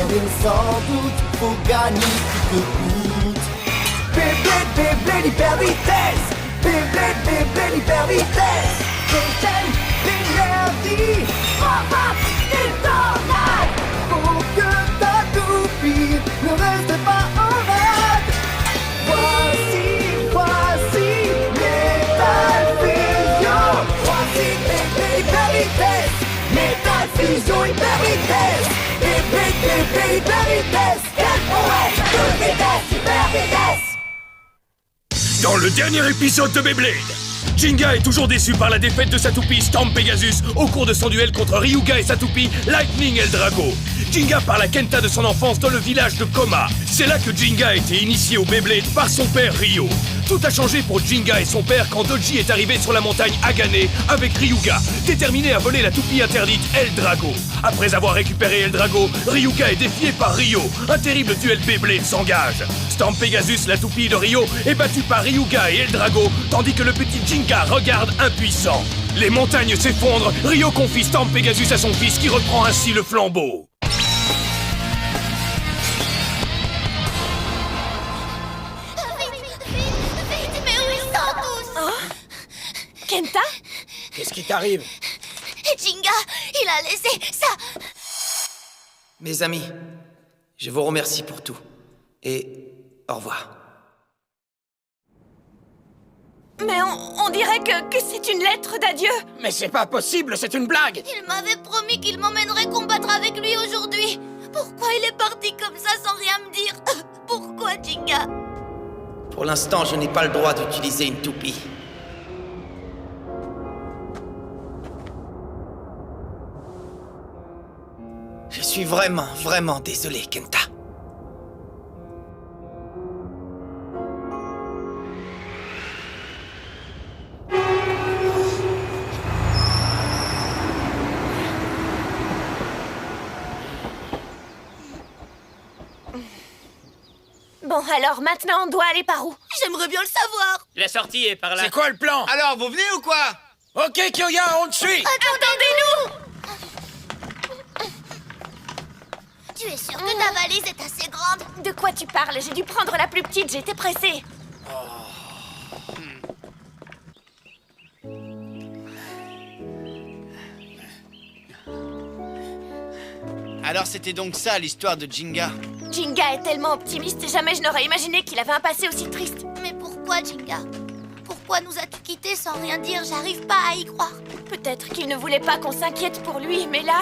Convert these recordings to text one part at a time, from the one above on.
bien sans doute, faut gagner coûte que coûte. Beyblade, Beyblade, hyper vitesse. Beyblade, Beyblade, hyper vitesse. Fontaine d'énergie, pop-up et tornade. Faut que ta toupie ne reste pas en rade. Voici Metal Fusion. Voici Beyblade, hyper vitesse. Metal Fusion, hyper vitesse. Beyblade, Beyblade, hyper vitesse. Quelle prouesse, toute vitesse, hyper vitesse. Dans le dernier épisode de Beyblade, Jinga est toujours déçu par la défaite de sa toupie Storm Pegasus au cours de son duel contre Ryuga et sa toupie Lightning Eldrago. Jinga parle à Kenta de son enfance dans le village de Koma. C'est là que Jinga a été initié au Beyblade par son père Ryo. Tout a changé pour Jinga et son père quand Doji est arrivé sur la montagne Agane avec Ryuga, déterminé à voler la toupie interdite Eldrago. Après avoir récupéré Eldrago, Ryuga est défié par Ryo. Un terrible duel Beyblade s'engage. Storm Pegasus, la toupie de Ryo, est battue par Ryuga et Eldrago, tandis que le petit Jinga regarde impuissant. Les montagnes s'effondrent, Ryo confie Storm Pegasus à son fils qui reprend ainsi le flambeau. Kenta? Qu'est-ce qui t'arrive? Jinga, il a laissé ça. Mes amis, je vous remercie pour tout. Et au revoir. Mais on dirait que c'est une lettre d'adieu. Mais c'est pas possible, c'est une blague! Il m'avait promis qu'il m'emmènerait combattre avec lui aujourd'hui. Pourquoi il est parti comme ça sans rien me dire? Pourquoi, Jinga? Pour l'instant, je n'ai pas le droit d'utiliser une toupie. Je suis vraiment désolé, Kenta. Bon, alors maintenant, on doit aller par où? J'aimerais bien le savoir. La sortie est par là. C'est quoi le plan? Alors, vous venez ou quoi? Ok, Kyoya, on te suit! Attendez-nous! Tu es sûr que ta valise est assez grande? De quoi tu parles? J'ai dû prendre la plus petite, j'étais pressée. Alors c'était donc ça l'histoire de Jinga. Jinga est tellement optimiste, jamais je n'aurais imaginé qu'il avait un passé aussi triste. Mais pourquoi, Jinga? Pourquoi nous as-tu quittés sans rien dire? J'arrive pas à y croire. Peut-être qu'il ne voulait pas qu'on s'inquiète pour lui, mais là...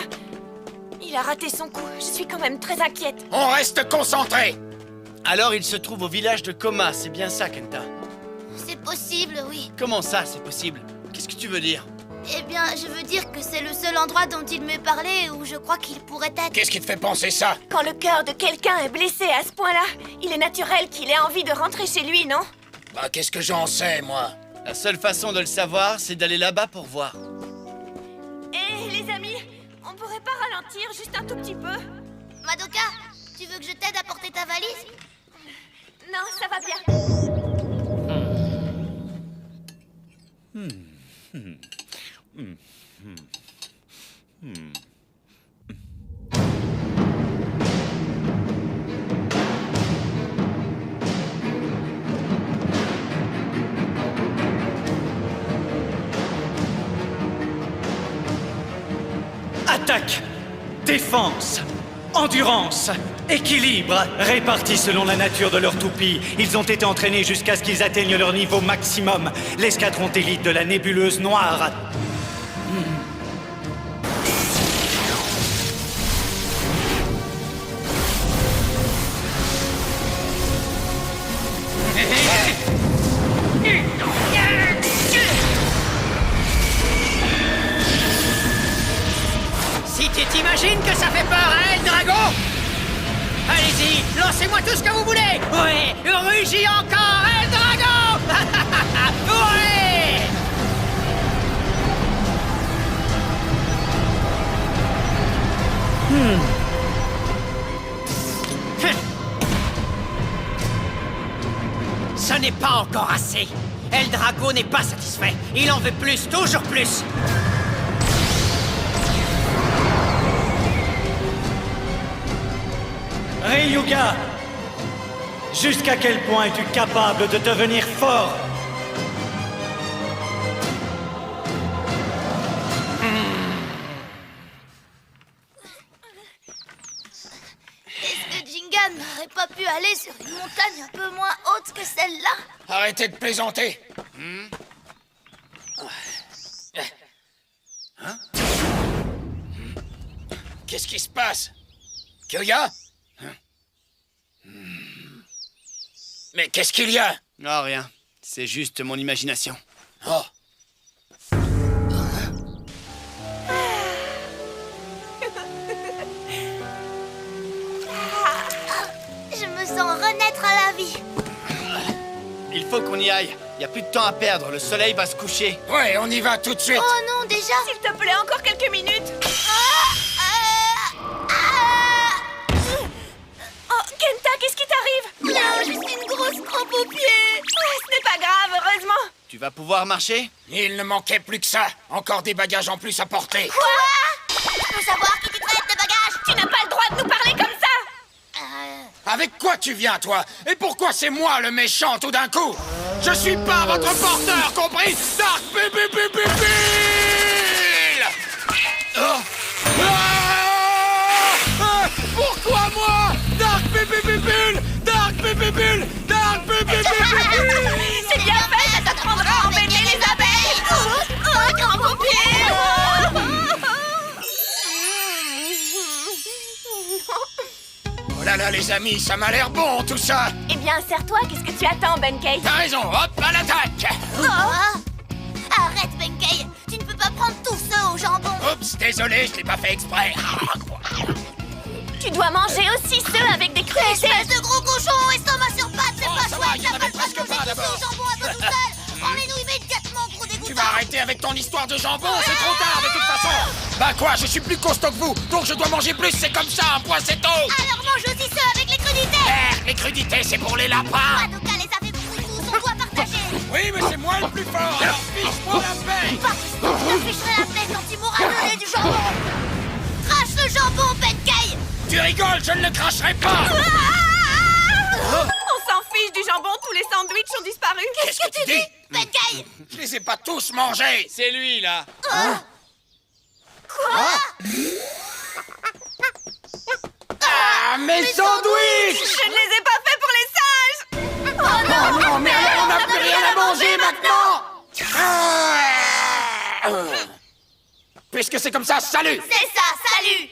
il a raté son coup. Je suis quand même très inquiète. On reste concentrés! Alors il se trouve au village de Koma, c'est bien ça, Kenta? C'est possible, oui. Comment ça, c'est possible? Qu'est-ce que tu veux dire? Eh bien, je veux dire que c'est le seul endroit dont il m'est parlé où je crois qu'il pourrait être. Qu'est-ce qui te fait penser ça? Quand le cœur de quelqu'un est blessé à ce point-là, il est naturel qu'il ait envie de rentrer chez lui, non? Bah, qu'est-ce que j'en sais, moi? La seule façon de le savoir, c'est d'aller là-bas pour voir. Eh, les amis, on pourrait pas ralentir juste un tout petit peu? Madoka, tu veux que je t'aide à porter ta valise? Non, ça va bien. Attaque, défense, endurance, équilibre, répartis selon la nature de leur toupie. Ils ont été entraînés jusqu'à ce qu'ils atteignent leur niveau maximum. L'escadron d'élite de la nébuleuse noire. Si tu t'imagines que ça fait peur à Eldrago, allez-y, lancez-moi tout ce que vous voulez. Ouais, rugis encore, Eldrago. Ouais. Ce n'est pas encore assez. Eldrago n'est pas satisfait. Il en veut plus, toujours plus. Hyuga! Jusqu'à quel point es-tu capable de devenir fort? Est-ce que Jinga n'aurait pas pu aller sur une montagne un peu moins haute que celle-là? Arrêtez de plaisanter. Hein? Qu'est-ce qui se passe? Kyoya? Mais qu'est-ce qu'il y a? Non, rien. C'est juste mon imagination. Oh. Je me sens renaître à la vie. Il faut qu'on y aille. Y a plus de temps à perdre. Le soleil va se coucher. Ouais, on y va tout de suite. Oh non, déjà? S'il te plaît, encore quelques minutes. Oh, Kenta, qu'est-ce qui t'arrive? Non, juste une grosse crampe au pied. Ce n'est pas grave, heureusement. Tu vas pouvoir marcher? Il ne manquait plus que ça. Encore des bagages en plus à porter. Quoi? Je peux savoir qui tu traites de bagages? Tu n'as pas le droit de nous parler comme ça. Avec quoi tu viens, toi? Et pourquoi c'est moi le méchant tout d'un coup? Je suis pas votre porteur, compris? Dark Bill! Oh. Ah! Pourquoi moi? Dark Bill! Dark Bill! C'est bien fait, ça t'apprendra à embêter les abeilles. Oh, grand pompier! Oh là là, les amis, ça m'a l'air bon tout ça. Eh bien, serre-toi, qu'est-ce que tu attends, Benkei? T'as raison, hop, à l'attaque. Arrête, Benkei! Tu ne peux pas prendre tout ça au jambon! Oups, désolé, je l'ai pas fait exprès. Tu dois manger aussi ceux avec des crudités. Espèce de gros cochon, estomac sur pattes, c'est Oh, pas ça va, chouette! il y en avait T'as presque pas pas, de d'abord. au jambon un peu tout seul! Prends-les-nous immédiatement, gros dégoûtant! Tu vas arrêter avec ton histoire de jambon, c'est trop tard de toute façon. Bah quoi, je suis plus costaud que vous, donc je dois manger plus, c'est comme ça, un poissetto. Alors mange aussi ceux avec les crudités! Les crudités, c'est pour les lapins. Madoka les a fait pour tous, on doit partager! Oui, mais c'est moi le plus fort, alors fiche-moi la paix. T'afficherai la paix quand tu m'auras donné du jambon! Crache le jambon, Benkei! Tu rigoles, je ne le cracherai pas. On s'en fiche du jambon, tous les sandwichs ont disparu. Qu'est-ce que tu dis? Benkei! Je les ai pas tous mangés. C'est lui, là. Ah, mes sandwichs. Je ne les ai pas faits pour les sages. Oh non! Non, mais alors on n'a plus rien à manger maintenant. Ah. Puisque c'est comme ça, salut. C'est ça, salut!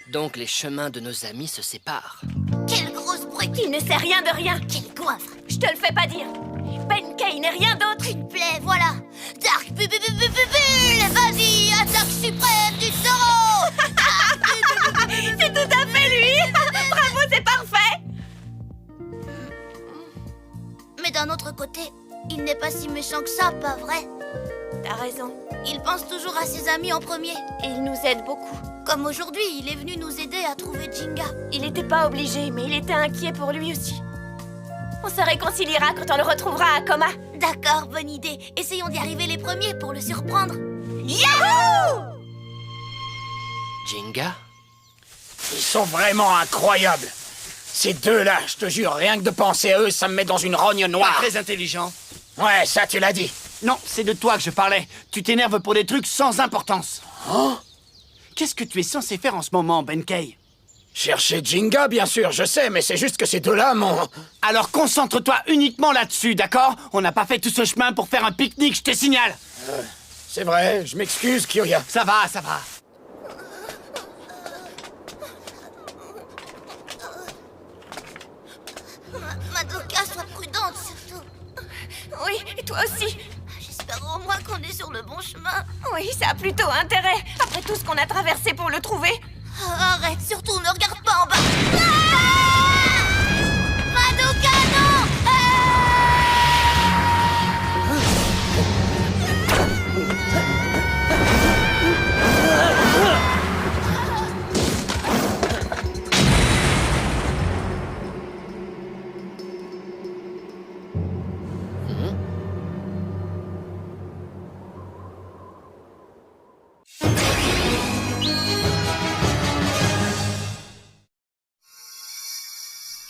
Donc les chemins de nos amis se séparent. Quelle grosse brute! Il ne sait rien de rien. Quel goinfre! Je te le fais pas dire. Benkei n'est rien d'autre. Une plaie, voilà! Dark Bull! Vas-y, attaque suprême du taureau! C'est tout à fait lui. Bravo, c'est parfait. Mais d'un autre côté, il n'est pas si méchant que ça, pas vrai? T'as raison. Il pense toujours à ses amis en premier. Et il nous aide beaucoup. Comme aujourd'hui, il est venu nous aider à trouver Jinga. Il n'était pas obligé, mais il était inquiet pour lui aussi. On se réconciliera quand on le retrouvera à Coma. D'accord, bonne idée. Essayons d'y arriver les premiers pour le surprendre. Yahoo! Jinga? Ils sont vraiment incroyables. Ces deux-là, je te jure, rien que de penser à eux, ça me met dans une rogne Pas noire. très intelligent. Ouais, ça tu l'as dit. Non, c'est de toi que je parlais. Tu t'énerves pour des trucs sans importance. Qu'est-ce que tu es censé faire en ce moment, Benkei? Chercher Jinga, bien sûr, je sais, mais c'est juste que ces deux-là m'ont... Alors concentre-toi uniquement là-dessus, d'accord? On n'a pas fait tout ce chemin pour faire un pique-nique, je te signale. C'est vrai, je m'excuse, Kyoya. Ça va, ça va. Madoka, sois prudente, surtout. Oui, et toi aussi. J'espère au moins qu'on est sur le bon chemin. Oui, ça a plutôt intérêt. Après tout ce qu'on a traversé pour le trouver. Arrête, surtout ne regarde pas en bas. Ah! Madoka, non!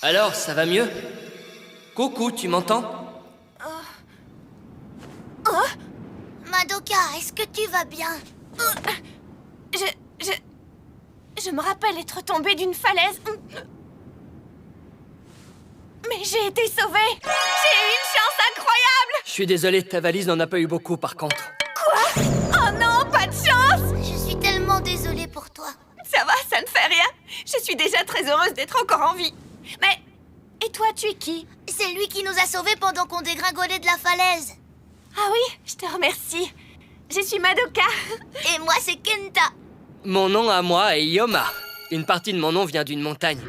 Alors, ça va mieux? Coucou, tu m'entends? Madoka, est-ce que tu vas bien? Je me rappelle être tombée d'une falaise. Mais j'ai été sauvée! J'ai eu une chance incroyable! Je suis désolé, ta valise n'en a pas eu beaucoup par contre. Quoi? Oh non, pas de chance! Je suis tellement désolée pour toi. Ça va, ça ne fait rien. Je suis déjà très heureuse d'être encore en vie. Mais... Et toi, tu es qui? C'est lui qui nous a sauvés pendant qu'on dégringolait de la falaise. Ah oui, je te remercie. Je suis Madoka. Et moi, c'est Kenta. Mon nom à moi est Yoma. Une partie de mon nom vient d'une montagne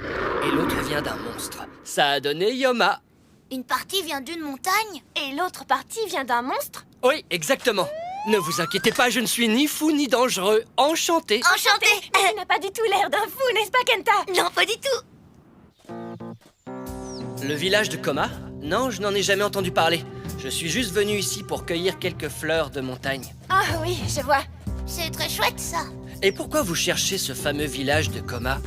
et l'autre vient d'un monstre. Ça a donné Yoma. Une partie vient d'une montagne? Et l'autre partie vient d'un monstre? Oui, exactement. Ne vous inquiétez pas, je ne suis ni fou ni dangereux. Enchanté. Enchanté. Tu n'as pas du tout l'air d'un fou, n'est-ce pas, Kenta? Non, pas du tout. Le village de Koma? Non, je n'en ai jamais entendu parler. Je suis juste venu ici pour cueillir quelques fleurs de montagne. Ah oui, je vois. C'est très chouette, ça. Et pourquoi vous cherchez ce fameux village de Koma?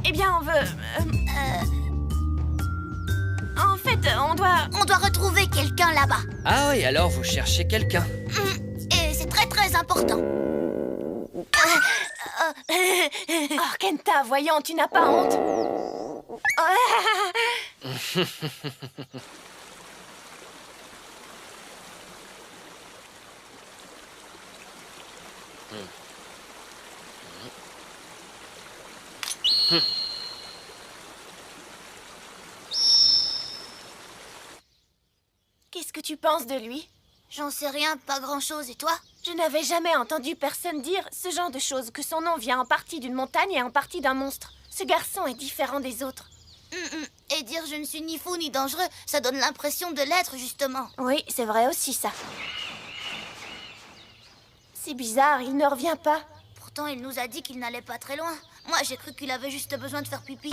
Eh bien, on veut... En fait, on doit... On doit retrouver quelqu'un là-bas. Ah oui, alors vous cherchez quelqu'un. Et c'est très très important. Oh, Kenta, voyons, tu n'as pas honte. Qu'est-ce que tu penses de lui? J'en sais rien, pas grand-chose. Et toi? Je n'avais jamais entendu personne dire ce genre de choses, que son nom vient en partie d'une montagne et en partie d'un monstre. Ce garçon est différent des autres. Et dire je ne suis ni fou ni dangereux, ça donne l'impression de l'être, justement. Oui, c'est vrai aussi, ça. C'est bizarre, il ne revient pas. Pourtant, il nous a dit qu'il n'allait pas très loin. Moi, j'ai cru qu'il avait juste besoin de faire pipi.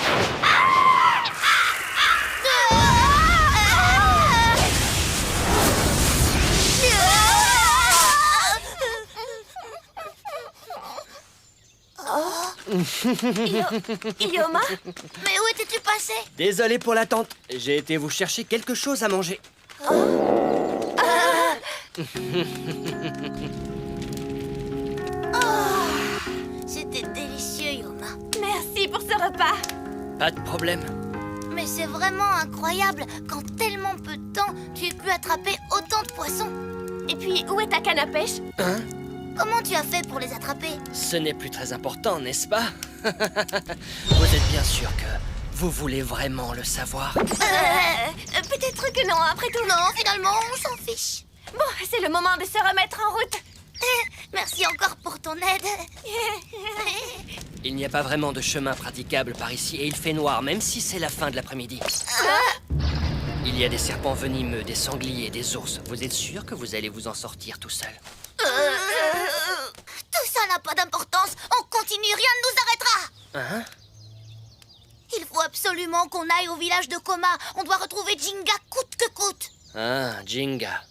Yoma? Mais où étais-tu passé? Désolé pour l'attente. J'ai été vous chercher quelque chose à manger. C'était délicieux, Yoma. Merci pour ce repas. Pas de problème. Mais c'est vraiment incroyable qu'en tellement peu de temps, tu aies pu attraper autant de poissons. Et puis, où est ta canne à pêche? Comment tu as fait pour les attraper? Ce n'est plus très important, n'est-ce pas? Vous êtes bien sûr que vous voulez vraiment le savoir? Peut-être que non, après tout. Non, finalement, on s'en fiche. Bon, c'est le moment de se remettre en route. Merci encore pour ton aide. Il n'y a pas vraiment de chemin praticable par ici et il fait noir, même si c'est la fin de l'après-midi. Il y a des serpents venimeux, des sangliers, des ours. Vous êtes sûr que vous allez vous en sortir tout seul? Tout ça n'a pas d'importance. On continue, rien ne nous arrêtera. Il faut absolument qu'on aille au village de Koma. On doit retrouver Jinga coûte que coûte. Ah, Jinga.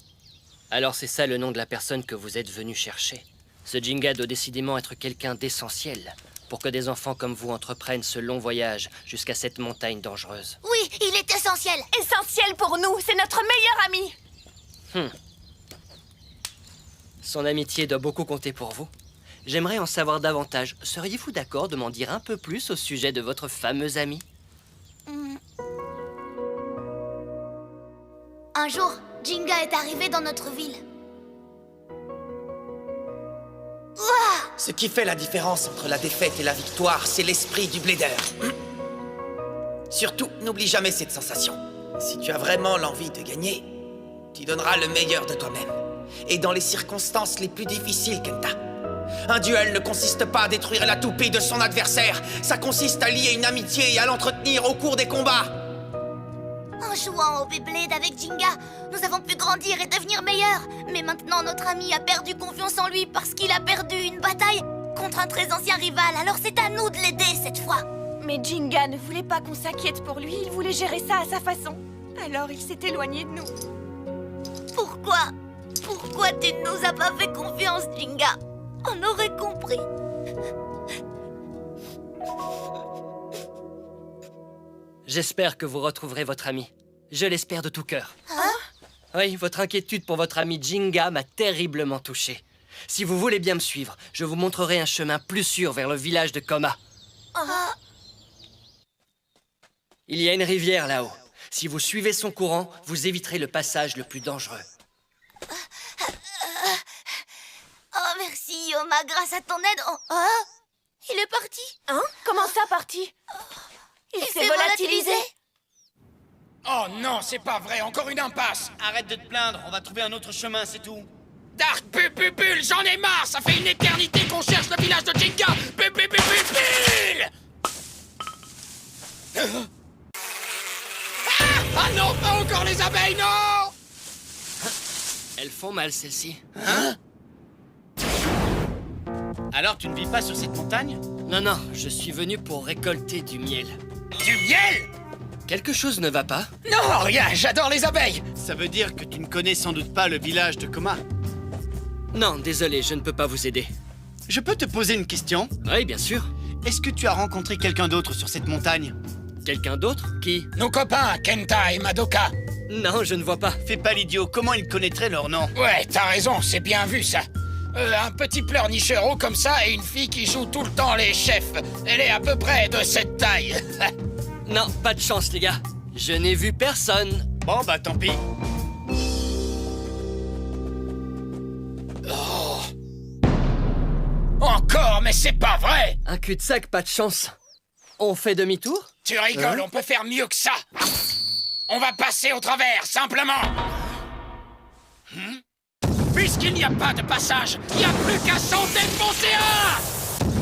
Alors c'est ça le nom de la personne que vous êtes venu chercher. Ce Jinga doit décidément être quelqu'un d'essentiel pour que des enfants comme vous entreprennent ce long voyage jusqu'à cette montagne dangereuse. Oui, il est essentiel. Essentiel pour nous, c'est notre meilleur ami. Son amitié doit beaucoup compter pour vous. J'aimerais en savoir davantage. Seriez-vous d'accord de m'en dire un peu plus au sujet de votre fameux ami? Un jour, Jinga est arrivé dans notre ville. Ce qui fait la différence entre la défaite et la victoire, c'est l'esprit du blader. Surtout, n'oublie jamais cette sensation. Si tu as vraiment l'envie de gagner, tu donneras le meilleur de toi-même. Et dans les circonstances les plus difficiles, Kenta. Un duel ne consiste pas à détruire la toupie de son adversaire. Ça consiste à lier une amitié et à l'entretenir au cours des combats. En jouant au Beyblade avec Jinga, nous avons pu grandir et devenir meilleurs. Mais maintenant, notre ami a perdu confiance en lui parce qu'il a perdu une bataille contre un très ancien rival. Alors c'est à nous de l'aider cette fois. Mais Jinga ne voulait pas qu'on s'inquiète pour lui. Il voulait gérer ça à sa façon. Alors il s'est éloigné de nous. Pourquoi? Pourquoi tu ne nous as pas fait confiance, Jinga? On aurait compris. J'espère que vous retrouverez votre ami. Je l'espère de tout cœur. Oui, votre inquiétude pour votre ami Jinga m'a terriblement touché. Si vous voulez bien me suivre, je vous montrerai un chemin plus sûr vers le village de Koma. Il y a une rivière là-haut. Si vous suivez son courant, vous éviterez le passage le plus dangereux. Oh, merci, Yoma, grâce à ton aide. Il est parti. Hein? Comment ça, parti? Il s'est volatilisé. Oh non, c'est pas vrai, encore une impasse. Arrête de te plaindre, on va trouver un autre chemin, c'est tout. Dark Bubule, j'en ai marre. Ça fait une éternité qu'on cherche le village de Jinga. Bubule. Ah non, pas encore les abeilles, non. Elles font mal, celles-ci. Alors tu ne vis pas sur cette montagne? Non, je suis venu pour récolter du miel. Du miel? Quelque chose ne va pas? Non, rien, j'adore les abeilles. Ça veut dire que tu ne connais sans doute pas le village de Koma. Non, désolé, je ne peux pas vous aider. Je peux te poser une question? Oui, bien sûr. Est-ce que tu as rencontré quelqu'un d'autre sur cette montagne? Quelqu'un d'autre? Qui? Nos copains, Kenta et Madoka. Non, je ne vois pas. Fais pas l'idiot, comment ils connaîtraient leur nom? Ouais, t'as raison, c'est bien vu ça. Un petit pleurnicheur haut comme ça et une fille qui joue tout le temps les chefs. Elle est à peu près de cette taille. Non, pas de chance, les gars. Je n'ai vu personne. Bon, bah tant pis. Encore, mais c'est pas vrai. Un cul-de-sac, pas de chance. On fait demi-tour? Tu rigoles, on peut faire mieux que ça. On va passer au travers, simplement. Puisqu'il n'y a pas de passage, il n'y a plus qu'à sauter de l'océan.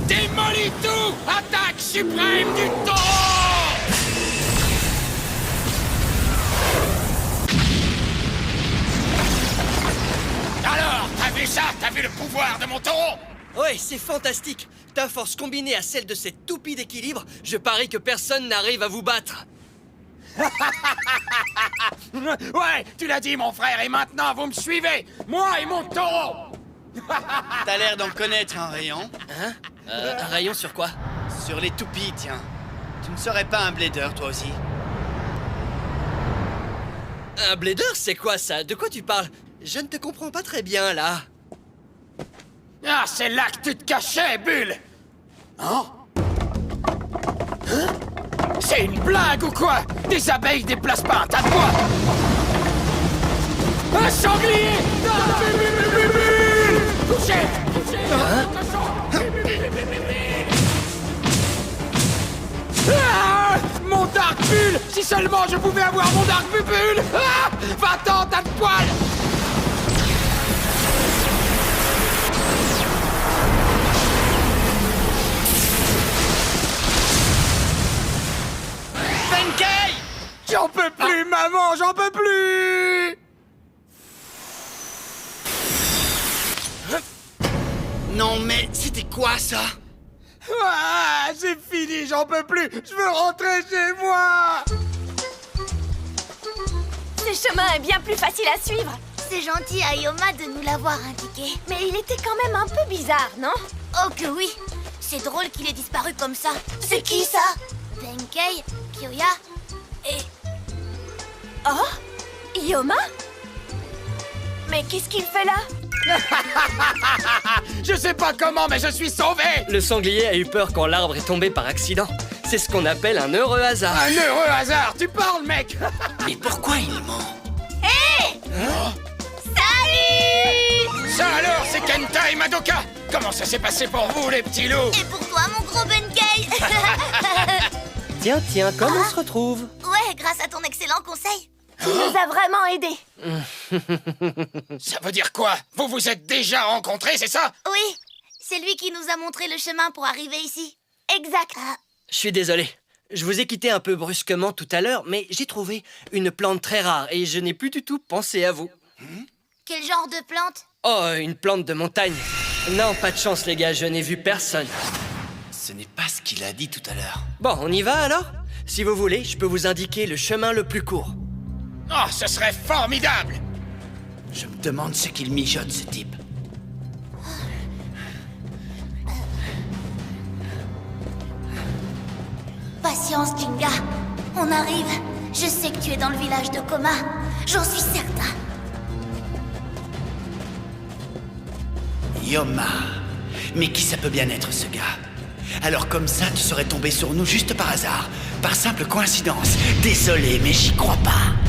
Démolis tout. Attaque suprême du taureau. Alors, t'as vu ça? T'as vu le pouvoir de mon taureau? Ouais, c'est fantastique. Ta force combinée à celle de cette toupie d'équilibre, je parie que personne n'arrive à vous battre. Ouais, tu l'as dit, mon frère, et maintenant, vous me suivez. Moi et mon taureau. T'as l'air d'en connaître un rayon. Hein? Un rayon sur quoi? Sur les toupies, tiens. Tu ne serais pas un blader, toi aussi? Un blader, c'est quoi ça? De quoi tu parles? Je ne te comprends pas très bien, là. Ah, c'est là que tu te cachais, Bulle. Hein? C'est une blague ou quoi? Des abeilles déplacent pas un tas de bois. Un sanglier! Touché! Ah, mon Dark Bull! Si seulement je pouvais avoir mon Dark Bull! Ah, va-t'en, tas de poils! Benkei! J'en peux plus, maman, j'en peux plus! Non mais, c'était quoi ça? Ah, c'est fini, j'en peux plus! Je veux rentrer chez moi! Ce chemin est bien plus facile à suivre. C'est gentil à Yoma de nous l'avoir indiqué. Mais il était quand même un peu bizarre, non? Oh que oui. C'est drôle qu'il ait disparu comme ça. C'est qui ça? Benkei, Kyoya et... Oh? Yoma? Mais qu'est-ce qu'il fait là? Je sais pas comment, mais je suis sauvé! Le sanglier a eu peur quand l'arbre est tombé par accident. C'est ce qu'on appelle un heureux hasard. Un heureux hasard, tu parles, mec! Mais pourquoi il ment? Salut! Ça alors, c'est Kenta et Madoka! Comment ça s'est passé pour vous, les petits loups? Et pour toi, mon gros Benkei? Tiens, comment on se retrouve? Ouais, grâce à ton excellent conseil. Tu nous as vraiment aidés. Ça veut dire quoi? Vous vous êtes déjà rencontrés, c'est ça? Oui, c'est lui qui nous a montré le chemin pour arriver ici. Exact. Je suis désolé. Je vous ai quitté un peu brusquement tout à l'heure, mais j'ai trouvé une plante très rare et je n'ai plus du tout pensé à vous. Quel genre de plante? Oh, une plante de montagne. Non, pas de chance, les gars, je n'ai vu personne. Ce n'est pas ce qu'il a dit tout à l'heure. Bon, on y va alors? Si vous voulez, je peux vous indiquer le chemin le plus court. Oh, ce serait formidable! Je me demande ce qu'il mijote, ce type. Patience, Jinga. On arrive. Je sais que tu es dans le village de Coma. J'en suis certain. Yoma. Mais qui ça peut bien être, ce gars? Alors comme ça, tu serais tombé sur nous juste par hasard. Par simple coïncidence. Désolé, mais j'y crois pas.